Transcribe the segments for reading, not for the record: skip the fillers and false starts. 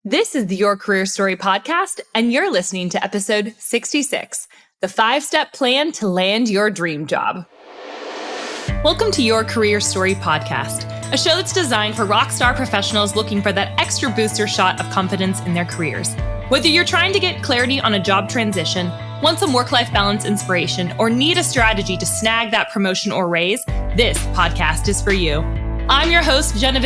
This is the Your Career Story podcast, and you're listening to episode 66, the 5-step plan to land your dream job. Welcome to Your Career Story podcast, a show that's designed for rockstar professionals looking for that extra booster shot of confidence in their careers. Whether you're trying to get clarity on a job transition, want some work-life balance inspiration, or need a strategy to snag that promotion or raise, this podcast is for you. I'm your host, Jena,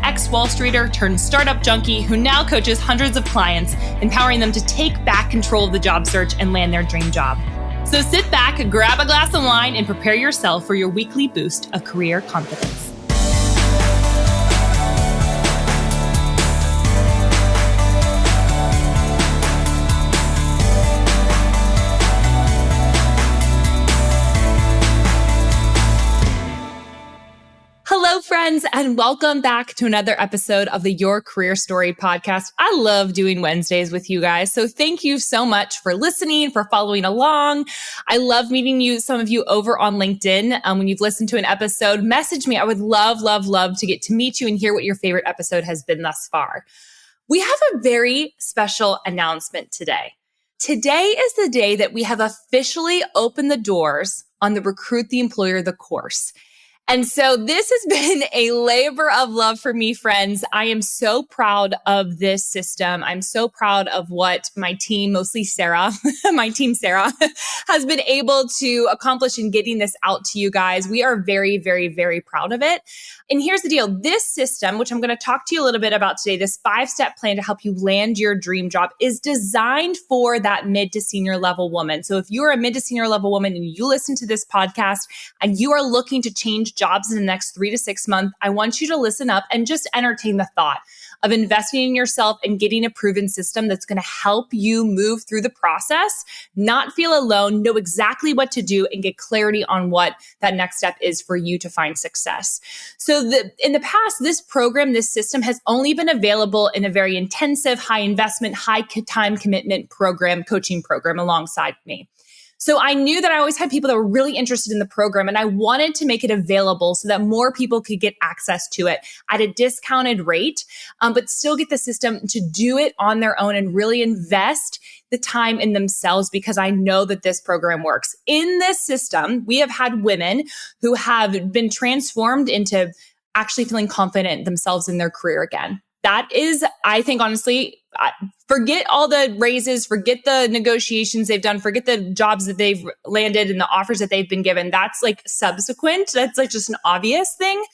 ex-Wall Streeter turned startup junkie who now coaches hundreds of clients, empowering them to take back control of the job search and land their dream job. So sit back, grab a glass of wine, and prepare yourself for your weekly boost of career confidence. Hello, friends, and welcome back to another episode of the Your Career Story podcast. I love doing Wednesdays with you guys, so thank you so much for listening, for following along. I love meeting you, some of you over on LinkedIn. When you've listened to an episode, message me. I would love to get to meet you and hear what your favorite episode has been thus far. We have a very special announcement today. Today is the day that we have officially opened the doors on the Recruit the Employer, the course. And so this has been a labor of love for me, friends. I am so proud of this system. I'm so proud of what my team, mostly Sarah, has been able to accomplish in getting this out to you guys. We are very, very, very proud of it. And here's the deal. This system, which I'm going to talk to you a little bit about today, this 5-step plan to help you land your dream job, is designed for that mid to senior level woman. So if you're a mid to senior level woman and you listen to this podcast and you are looking to change jobs in the next 3 to 6 months, I want you to listen up and just entertain the thought of investing in yourself and getting a proven system that's going to help you move through the process, not feel alone, know exactly what to do, and get clarity on what that next step is for you to find success. So in the past, this program, this system has only been available in a very intensive, high investment, high time commitment program, coaching program alongside me. So I knew that I always had people that were really interested in the program, and I wanted to make it available so that more people could get access to it at a discounted rate, but still get the system to do it on their own and really invest the time in themselves, because I know that this program works. In this system, we have had women who have been transformed into actually feeling confident themselves in their career again. That is, I think, honestly, forget all the raises, forget the negotiations they've done, forget the jobs that they've landed and the offers that they've been given. That's like subsequent. That's like just an obvious thing.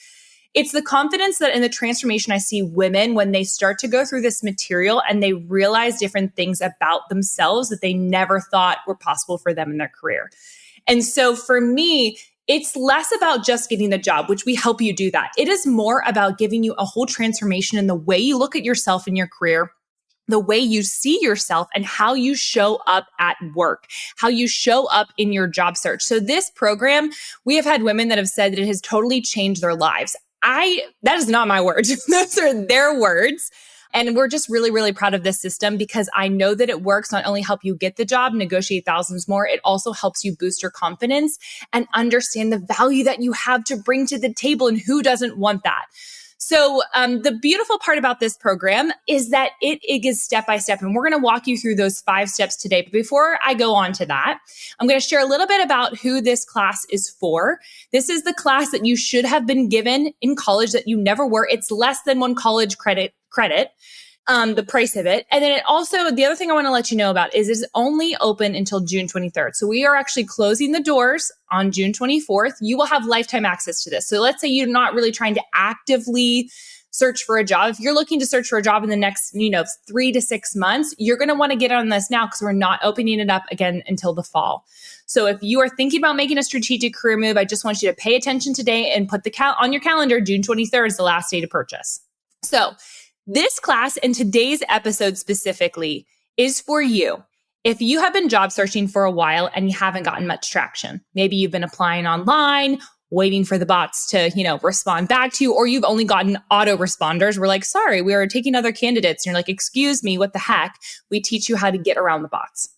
It's the confidence that in the transformation I see women when they start to go through this material and they realize different things about themselves that they never thought were possible for them in their career. And so for me, it's less about just getting the job, which we help you do that. It is more about giving you a whole transformation in the way you look at yourself in your career, the way you see yourself, and how you show up at work, how you show up in your job search. So this program, we have had women that have said that it has totally changed their lives. That is not my words. Those are their words. And we're just really, really proud of this system because I know that it works not only help you get the job, negotiate thousands more, it also helps you boost your confidence and understand the value that you have to bring to the table, and who doesn't want that. So the beautiful part about this program is that it is step by step, and we're going to walk you through those 5 steps today. But before I go on to that, I'm going to share a little bit about who this class is for. This is the class that you should have been given in college that you never were. It's less than 1 college credit, the price of it. And then it also, the other thing I want to let you know about is it's only open until June 23rd. So we are actually closing the doors on June 24th. You will have lifetime access to this. So let's say you're not really trying to actively search for a job. If you're looking to search for a job in the next, 3 to 6 months, you're going to want to get on this now because we're not opening it up again until the fall. So if you are thinking about making a strategic career move, I just want you to pay attention today and put on your calendar, June 23rd is the last day to purchase. So this class and today's episode specifically is for you. If you have been job searching for a while and you haven't gotten much traction, maybe you've been applying online, waiting for the bots to, respond back to you, or you've only gotten autoresponders. We're like, sorry, we are taking other candidates. And you're like, excuse me, what the heck? We teach you how to get around the bots.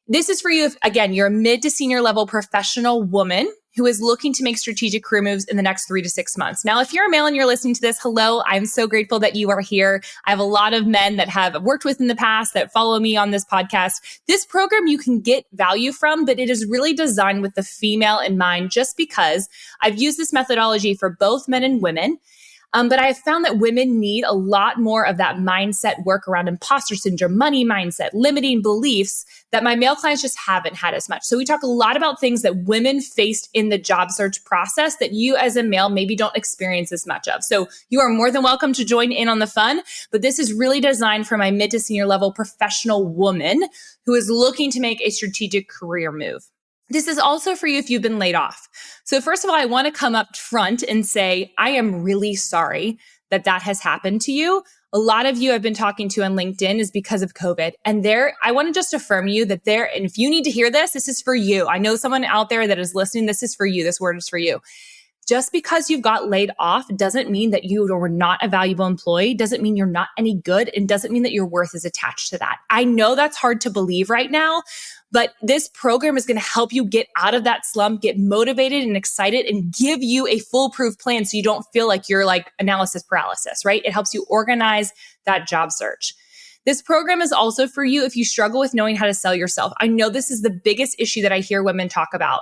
This is for you if, again, you're a mid to senior level professional woman who is looking to make strategic career moves in the next 3 to 6 months. Now, if you're a male and you're listening to this, hello, I'm so grateful that you are here. I have a lot of men that have worked with in the past that follow me on this podcast. This program you can get value from, but it is really designed with the female in mind, just because I've used this methodology for both men and women. But I have found that women need a lot more of that mindset work around imposter syndrome, money mindset, limiting beliefs that my male clients just haven't had as much. So we talk a lot about things that women faced in the job search process that you as a male maybe don't experience as much of. So you are more than welcome to join in on the fun, but this is really designed for my mid to senior level professional woman who is looking to make a strategic career move. This is also for you if you've been laid off. So first of all, I want to come up front and say, I am really sorry that that has happened to you. A lot of you I've been talking to on LinkedIn is because of COVID. And I want to just affirm you that and if you need to hear this, this is for you. I know someone out there that is listening. This is for you. This word is for you. Just because you got laid off doesn't mean that you were not a valuable employee, doesn't mean you're not any good, and doesn't mean that your worth is attached to that. I know that's hard to believe right now, but this program is going to help you get out of that slump, get motivated and excited, and give you a foolproof plan so you don't feel like you're like analysis paralysis, right? It helps you organize that job search. This program is also for you if you struggle with knowing how to sell yourself. I know this is the biggest issue that I hear women talk about,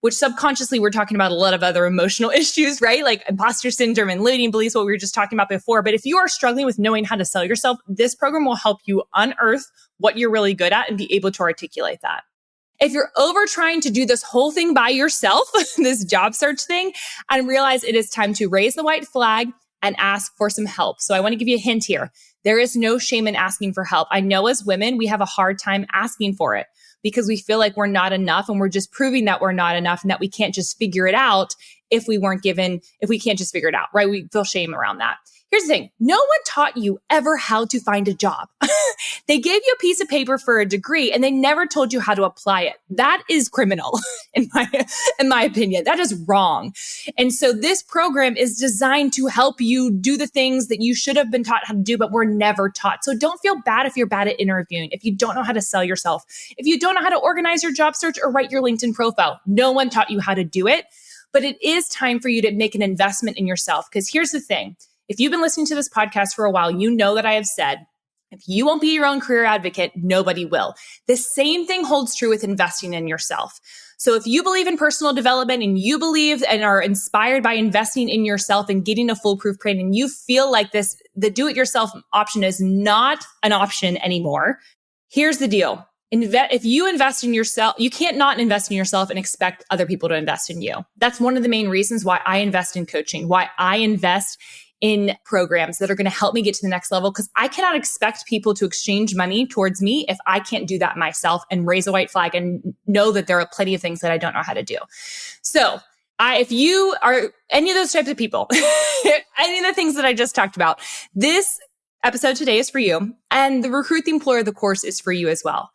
which subconsciously we're talking about a lot of other emotional issues, right? Like imposter syndrome and limiting beliefs, what we were just talking about before. But if you are struggling with knowing how to sell yourself, this program will help you unearth what you're really good at and be able to articulate that. If you're over trying to do this whole thing by yourself, this job search thing, and realize it is time to raise the white flag and ask for some help. So I want to give you a hint here. There is no shame in asking for help. I know as women, we have a hard time asking for it, because we feel like we're not enough and we're just proving that we're not enough and that we can't just figure it out if we can't just figure it out, right? We feel shame around that. Here's the thing. No one taught you ever how to find a job. They gave you a piece of paper for a degree and they never told you how to apply it. That is criminal in my opinion. That is wrong. And so this program is designed to help you do the things that you should have been taught how to do, but were never taught. So don't feel bad if you're bad at interviewing, if you don't know how to sell yourself, if you don't know how to organize your job search or write your LinkedIn profile. No one taught you how to do it, but it is time for you to make an investment in yourself. Because here's the thing. If you've been listening to this podcast for a while, you know that I have said, if you won't be your own career advocate, nobody will. The same thing holds true with investing in yourself. So if you believe in personal development and you believe and are inspired by investing in yourself and getting a foolproof plan, and you feel like the do-it-yourself option is not an option anymore, here's the deal. If you invest in yourself, you can't not invest in yourself and expect other people to invest in you. That's one of the main reasons why I invest in coaching, why I invest in programs that are going to help me get to the next level, because I cannot expect people to exchange money towards me if I can't do that myself and raise a white flag and know that there are plenty of things that I don't know how to do. So if you are any of those types of people, any of the things that I just talked about, this episode today is for you. And the Recruit the Employer, the course, is for you as well.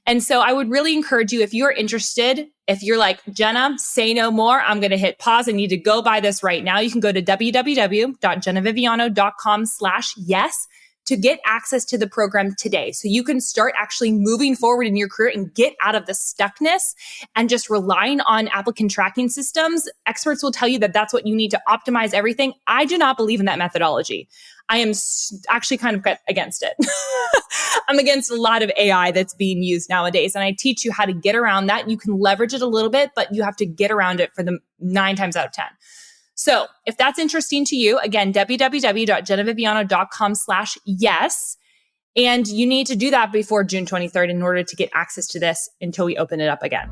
And so I would really encourage you, if you're interested, if you're like, Jena, say no more, I'm going to hit pause. I need to go buy this right now. You can go to www.jenaviviano.com/yes to get access to the program today. So you can start actually moving forward in your career and get out of the stuckness and just relying on applicant tracking systems. Experts will tell you that that's what you need to optimize everything. I do not believe in that methodology. I am actually kind of against it. I'm against a lot of AI that's being used nowadays. And I teach you how to get around that. You can leverage it a little bit, but you have to get around it for the 9 times out of 10. So if that's interesting to you, again, www.jenaviviano.com/yes. And you need to do that before June 23rd in order to get access to this until we open it up again.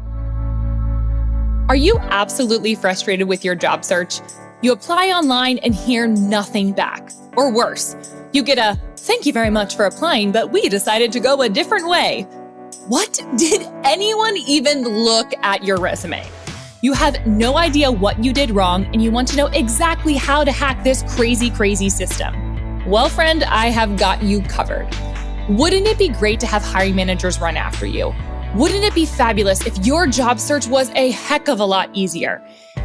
Are you absolutely frustrated with your job search? You apply online and hear nothing back. Or worse, you get a, "Thank you very much for applying, but we decided to go a different way." What? Did anyone even look at your resume? You have no idea what you did wrong, and you want to know exactly how to hack this crazy, crazy system. Well, friend, I have got you covered. Wouldn't it be great to have hiring managers run after you? Wouldn't it be fabulous if your job search was a heck of a lot easier?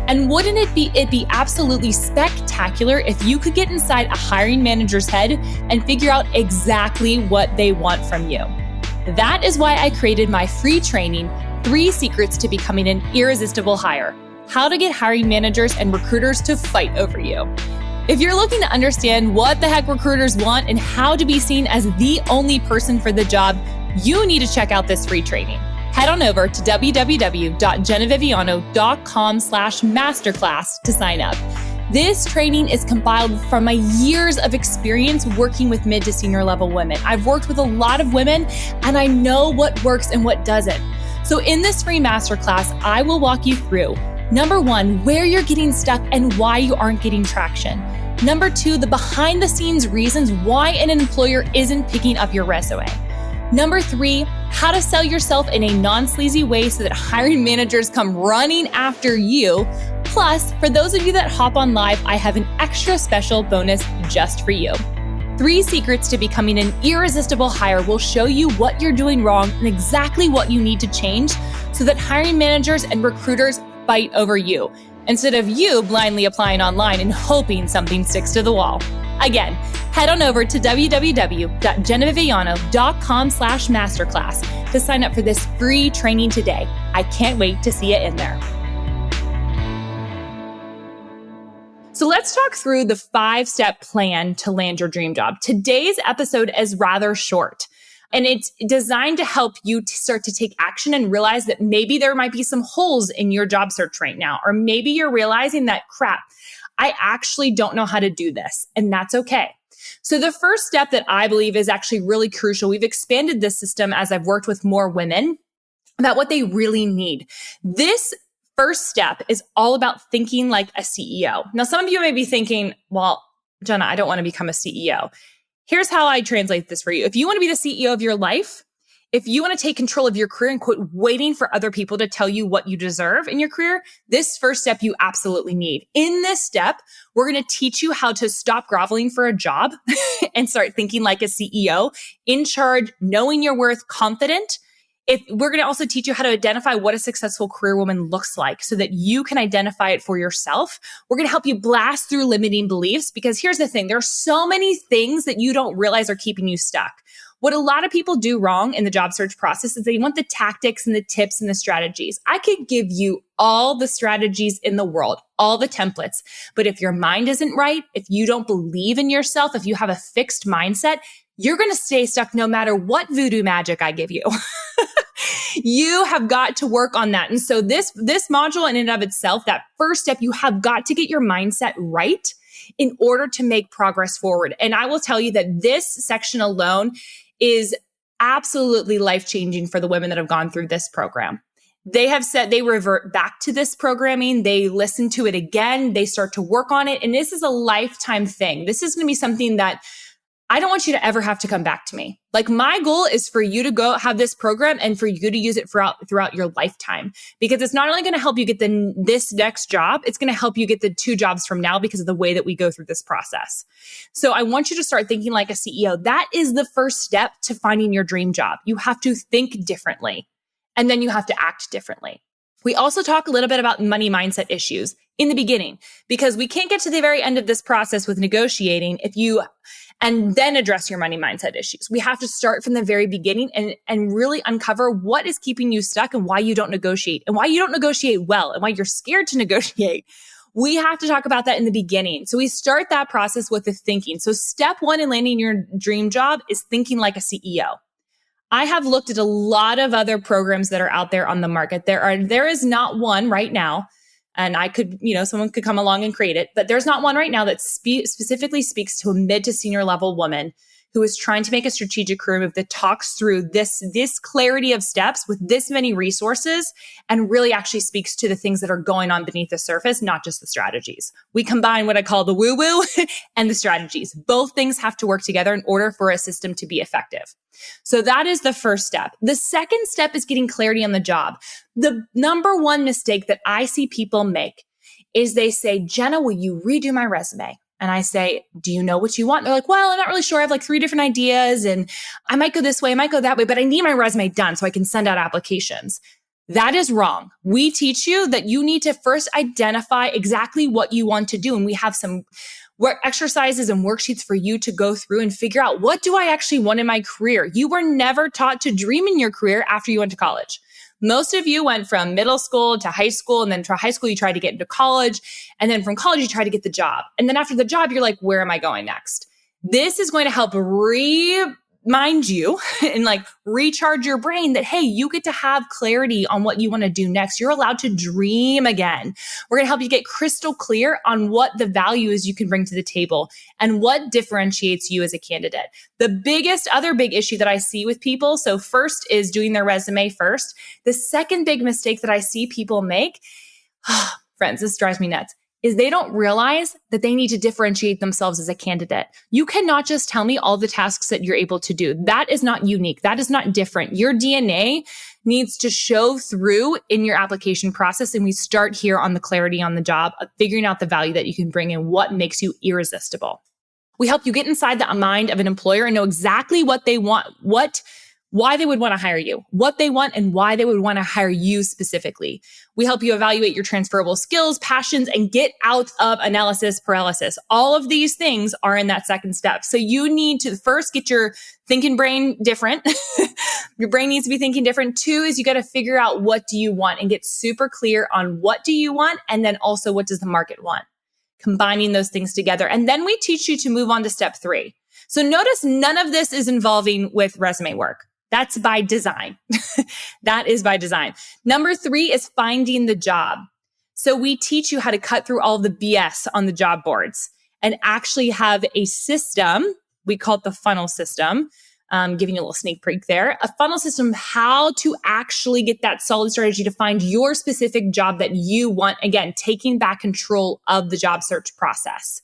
And wouldn't it be absolutely spectacular if you could get inside a hiring manager's head and figure out exactly what they want from you? That is why I created my free training, 3 Secrets to Becoming an Irresistible Hire. how to get hiring managers and recruiters to fight over you. If you're looking to understand what the heck recruiters want and how to be seen as the only person for the job, you need to check out this free training. Head on over to www.jenaviviano.com/masterclass to sign up. This training is compiled from my years of experience working with mid to senior level women. I've worked with a lot of women and I know what works and what doesn't. So in this free masterclass, I will walk you through, number one, where you're getting stuck and why you aren't getting traction. Number two, the behind the scenes reasons why an employer isn't picking up your resume. Number three, how to sell yourself in a non-sleazy way so that hiring managers come running after you. Plus, for those of you that hop on live, I have an extra special bonus just for you. 3 secrets to becoming an irresistible hire will show you what you're doing wrong and exactly what you need to change so that hiring managers and recruiters fight over you, instead of you blindly applying online and hoping something sticks to the wall. Again, head on over to www.jenaviviano.com/masterclass to sign up for this free training today. I can't wait to see you in there. So let's talk through the 5-step plan to land your dream job. Today's episode is rather short, and it's designed to help you to start to take action and realize that maybe there might be some holes in your job search right now, or maybe you're realizing that, crap, I actually don't know how to do this, and that's okay. So the first step that I believe is actually really crucial, we've expanded this system as I've worked with more women about what they really need. This first step is all about thinking like a CEO. Now, some of you may be thinking, well, Jena, I don't want to become a CEO. Here's how I translate this for you. If you want to be the CEO of your life, if you want to take control of your career and quit waiting for other people to tell you what you deserve in your career, this first step you absolutely need. In this step, we're going to teach you how to stop groveling for a job and start thinking like a CEO, in charge, knowing your worth, confident. We're going to also teach you how to identify what a successful career woman looks like so that you can identify it for yourself. We're going to help you blast through limiting beliefs, because here's the thing. There are so many things that you don't realize are keeping you stuck. What a lot of people do wrong in the job search process is they want the tactics and the tips and the strategies. I could give you all the strategies in the world, all the templates. But if your mind isn't right, if you don't believe in yourself, if you have a fixed mindset, you're going to stay stuck no matter what voodoo magic I give you. You have got to work on that. And so this module in and of itself, that first step, you have got to get your mindset right in order to make progress forward. And I will tell you that this section alone is absolutely life-changing for the women that have gone through this program. They have said they revert back to this programming. They listen to it again. They start to work on it. And this is a lifetime thing. This is going to be something that I don't want you to ever have to come back to me. Like, my goal is for you to go have this program and for you to use it throughout your lifetime, because it's not only going to help you get this next job, it's going to help you get the 2 jobs from now because of the way that we go through this process. So I want you to start thinking like a CEO. That is the first step to finding your dream job. You have to think differently, and then you have to act differently. We also talk a little bit about money mindset issues in the beginning, because we can't get to the very end of this process with negotiating and then address your money mindset issues. We have to start from the very beginning and really uncover what is keeping you stuck and why you don't negotiate and why you don't negotiate well and why you're scared to negotiate. We have to talk about that in the beginning. So we start that process with the thinking. So step 1 in landing your dream job is thinking like a CEO. I have looked at a lot of other programs that are out there on the market. There is not one right now, and someone could come along and create it, but there's not one right now that specifically speaks to a mid to senior level woman who is trying to make a strategic career move that talks through this clarity of steps with this many resources and really actually speaks to the things that are going on beneath the surface, not just the strategies. We combine what I call the woo-woo and the strategies. Both things have to work together in order for a system to be effective. So that is the first step. The second step is getting clarity on the job. The number one mistake that I see people make is they say, Jena, will you redo my resume? And I say, do you know what you want? They're like, well, I'm not really sure. I have like 3 different ideas and I might go this way, I might go that way, but I need my resume done so I can send out applications. That is wrong. We teach you that you need to first identify exactly what you want to do. And we have some work exercises and worksheets for you to go through and figure out, what do I actually want in my career? You were never taught to dream in your career after you went to college. Most of you went from middle school to high school, and then from high school, you tried to get into college. And then from college, you try to get the job. And then after the job, you're like, where am I going next? This is going to help remind you and like recharge your brain that, hey, you get to have clarity on what you want to do next. You're allowed to dream again. We're going to help you get crystal clear on what the value is you can bring to the table and what differentiates you as a candidate. The other big issue that I see with people, so first is doing their resume first. The second big mistake that I see people make, friends, this drives me nuts, is they don't realize that they need to differentiate themselves as a candidate. You cannot just tell me all the tasks that you're able to do. That is not unique. That is not different. Your DNA needs to show through in your application process. And we start here on the clarity on the job of figuring out the value that you can bring and what makes you irresistible. We help you get inside the mind of an employer and know exactly what they want, why they would want to hire you, what they want, and why they would want to hire you specifically. We help you evaluate your transferable skills, passions, and get out of analysis paralysis. All of these things are in that second step. So you need to first get your thinking brain different. Your brain needs to be thinking different. 2 is you got to figure out what do you want and get super clear on what do you want, and then also what does the market want. Combining those things together. And then we teach you to move on to step 3. So notice none of this is involving with resume work. That's by design. That is by design. Number 3 is finding the job. So we teach you how to cut through all the BS on the job boards and actually have a system. We call it the funnel system. Giving you a little sneak peek there. A funnel system, how to actually get that solid strategy to find your specific job that you want. Again, taking back control of the job search process.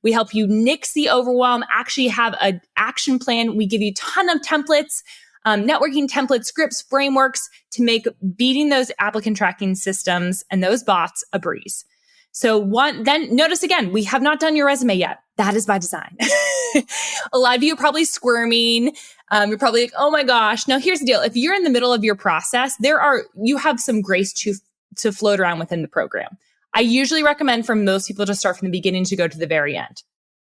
We help you nix the overwhelm, actually have an action plan. We give you a ton of templates, networking templates, scripts, frameworks to make beating those applicant tracking systems and those bots a breeze. So then notice again, we have not done your resume yet. That is by design. A lot of you are probably squirming. You're probably like, oh my gosh. Now here's the deal. If you're in the middle of your process, you have some grace to float around within the program. I usually recommend for most people to start from the beginning to go to the very end,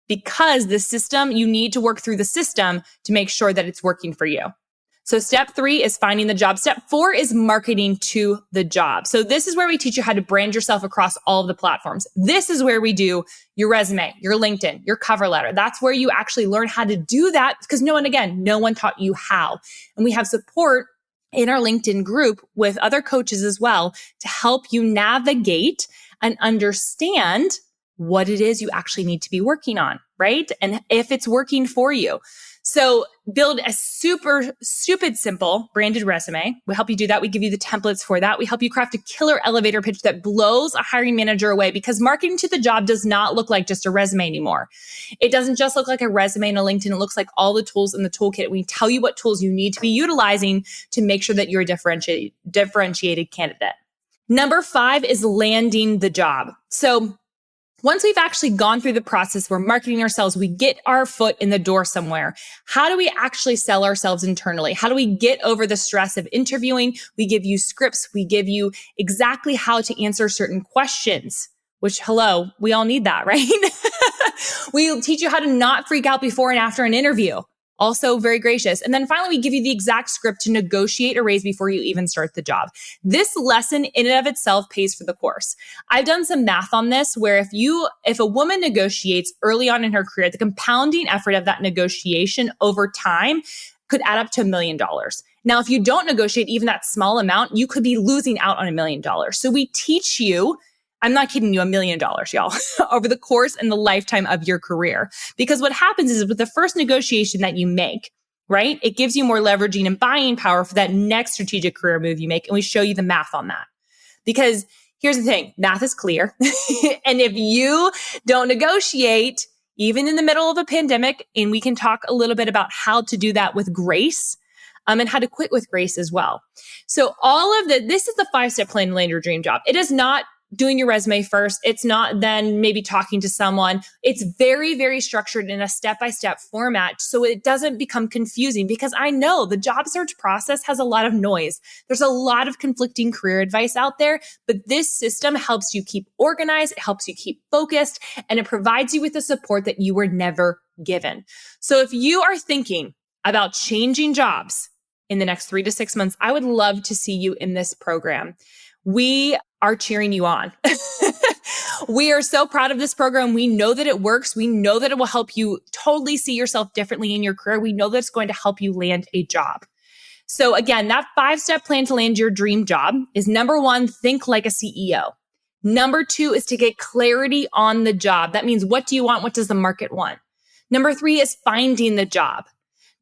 because the system, you need to work through the system to make sure that it's working for you. So step 3 is finding the job. Step 4 is marketing to the job. So this is where we teach you how to brand yourself across all of the platforms. This is where we do your resume, your LinkedIn, your cover letter. That's where you actually learn how to do that, because no one taught you how. And we have support in our LinkedIn group with other coaches as well to help you navigate and understand what it is you actually need to be working on, right? And if it's working for you. So build a super simple branded resume. We help you do that. We give you the templates for that. We help you craft a killer elevator pitch that blows a hiring manager away, because marketing to the job does not look like just a resume anymore. It doesn't just look like a resume and a LinkedIn. It looks like all the tools in the toolkit. We tell you what tools you need to be utilizing to make sure that you're a differentiated candidate. Number 5 is landing the job. So once we've actually gone through the process, we're marketing ourselves, we get our foot in the door somewhere. How do we actually sell ourselves internally? How do we get over the stress of interviewing? We give you scripts. We give you exactly how to answer certain questions, which, hello, we all need that, right? We teach you how to not freak out before and after an interview. Also very gracious. And then finally, we give you the exact script to negotiate a raise before you even start the job. This lesson in and of itself pays for the course. I've done some math on this where if a woman negotiates early on in her career, the compounding effort of that negotiation over time could add up to $1 million. Now, if you don't negotiate even that small amount, you could be losing out on $1 million. So we teach you, I'm not kidding you, $1 million, y'all, over the course and the lifetime of your career. Because what happens is with the first negotiation that you make, right, it gives you more leveraging and buying power for that next strategic career move you make. And we show you the math on that. Because here's the thing, math is clear. And if you don't negotiate, even in the middle of a pandemic, and we can talk a little bit about how to do that with grace, and how to quit with grace as well. So this is the 5-step plan to land your dream job. It is not doing your resume first. It's not then maybe talking to someone. It's very, very structured in a step-by-step format so it doesn't become confusing, because I know the job search process has a lot of noise. There's a lot of conflicting career advice out there, but this system helps you keep organized, it helps you keep focused, and it provides you with the support that you were never given. So if you are thinking about changing jobs in the next 3 to 6 months, I would love to see you in this program. We are cheering you on. We are so proud of this program. We know that it works. We know that it will help you totally see yourself differently in your career. We know that it's going to help you land a job. So again, that 5-step plan to land your dream job is number 1, think like a CEO. Number 2 is to get clarity on the job. That means, what do you want? What does the market want? Number 3 is finding the job.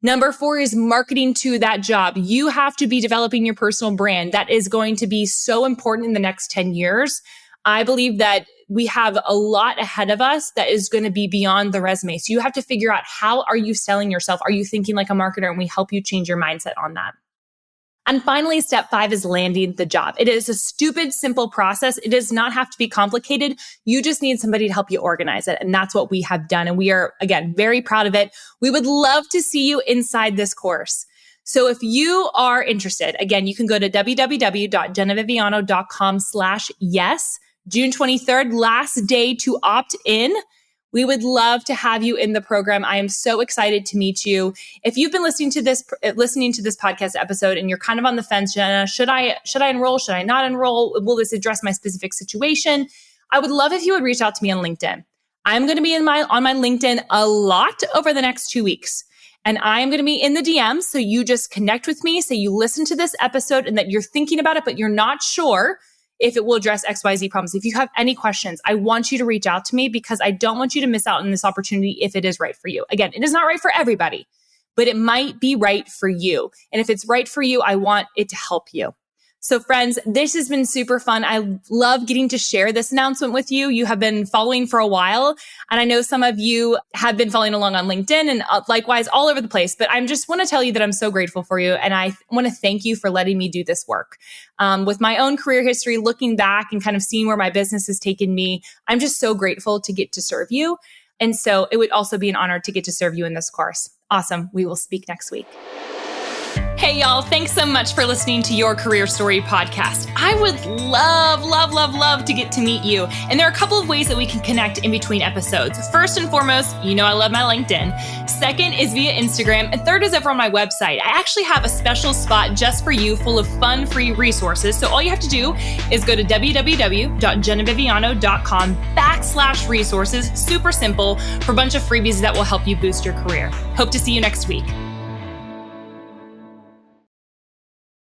Number 4 is marketing to that job. You have to be developing your personal brand. That is going to be so important in the next 10 years. I believe that we have a lot ahead of us that is going to be beyond the resume. So you have to figure out, how are you selling yourself? Are you thinking like a marketer? And we help you change your mindset on that. And finally, step 5 is landing the job. It is a stupid, simple process. It does not have to be complicated. You just need somebody to help you organize it. And that's what we have done. And we are, again, very proud of it. We would love to see you inside this course. So if you are interested, again, you can go to www.jenaviviano.com/yes. June 23rd, last day to opt in. We would love to have you in the program. I am so excited to meet you. If you've been listening to this podcast episode and you're kind of on the fence, Jena, should I enroll? Should I not enroll? Will this address my specific situation? I would love if you would reach out to me on LinkedIn. I'm going to be on my LinkedIn a lot over the next 2 weeks. And I am going to be in the DMs. So you just connect with me, say you listen to this episode and that you're thinking about it, but you're not sure if it will address XYZ problems. If you have any questions, I want you to reach out to me, because I don't want you to miss out on this opportunity if it is right for you. Again, it is not right for everybody, but it might be right for you. And if it's right for you, I want it to help you. So friends, this has been super fun. I love getting to share this announcement with you. You have been following for a while, and I know some of you have been following along on LinkedIn and likewise all over the place, but I just want to tell you that I'm so grateful for you. And I want to thank you for letting me do this work. With my own career history, looking back and kind of seeing where my business has taken me, I'm just so grateful to get to serve you. And so it would also be an honor to get to serve you in this course. Awesome. We will speak next week. Hey, y'all. Thanks so much for listening to Your Career Story podcast. I would love to get to meet you. And there are a couple of ways that we can connect in between episodes. First and foremost, you know I love my LinkedIn. Second is via Instagram. And third is over on my website. I actually have a special spot just for you full of fun, free resources. So all you have to do is go to www.jenaviviano.com/resources. Super simple, for a bunch of freebies that will help you boost your career. Hope to see you next week.